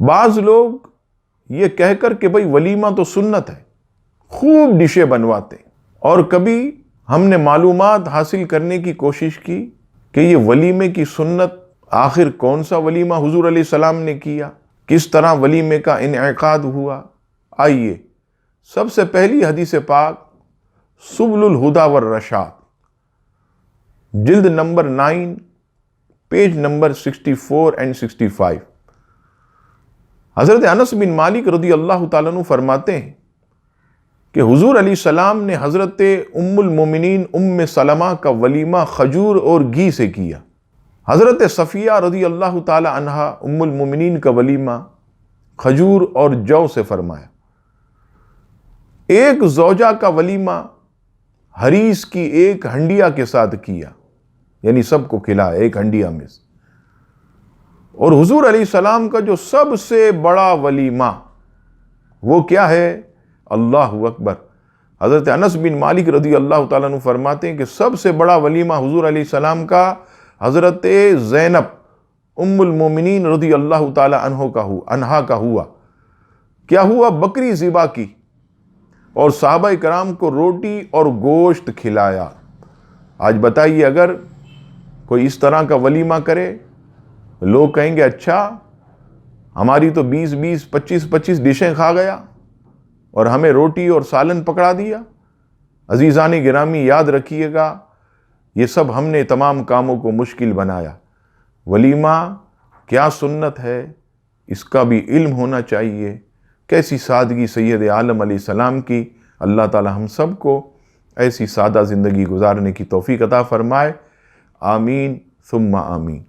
بعض لوگ یہ کہہ کر کہ بھئی ولیمہ تو سنت ہے، خوب ڈشیں بنواتے ہیں، اور کبھی ہم نے معلومات حاصل کرنے کی کوشش کی کہ یہ ولیمے کی سنت آخر کون سا ولیمہ حضور علیہ السلام نے کیا، کس طرح ولیمے کا انعقاد ہوا۔ آئیے سب سے پہلی حدیث پاک سبل الہدی والرشاد، جلد نمبر 9، پیج نمبر 64 اور 65۔ حضرت انس بن مالک رضی اللہ تعالیٰ عنہ فرماتے ہیں کہ حضور علیہ السلام نے حضرت ام المومنین ام سلمہ کا ولیمہ کھجور اور گھی سے کیا۔ حضرت صفیہ رضی اللہ تعالی عنہا ام المومنین کا ولیمہ کھجور اور جو سے فرمایا۔ ایک زوجہ کا ولیمہ حریص کی ایک ہنڈیا کے ساتھ کیا، یعنی سب کو کھلایا ایک ہنڈیا میں سے۔ اور حضور علیہ السلام کا جو سب سے بڑا ولیمہ وہ کیا ہے؟ اللہ اکبر۔ حضرت انس بن مالک رضی اللہ تعالیٰ عنہ فرماتے ہیں کہ سب سے بڑا ولیمہ حضور علیہ السلام کا حضرت زینب ام المومنین رضی اللہ تعالیٰ عنہا کا ہوا۔ کیا ہوا؟ بکری ذبح کی اور صحابہ کرام کو روٹی اور گوشت کھلایا۔ آج بتائیے اگر کوئی اس طرح کا ولیمہ کرے، لوگ کہیں گے اچھا ہماری تو 20 25 ڈشیں کھا گیا اور ہمیں روٹی اور سالن پکڑا دیا۔ عزیزان گرامی یاد رکھیے گا، یہ سب ہم نے تمام کاموں کو مشکل بنایا۔ ولیمہ کیا سنت ہے اس کا بھی علم ہونا چاہیے۔ کیسی سادگی سید عالم علیہ السلام کی۔ اللہ تعالی ہم سب کو ایسی سادہ زندگی گزارنے کی توفیق عطا فرمائے۔ آمین ثم آمین۔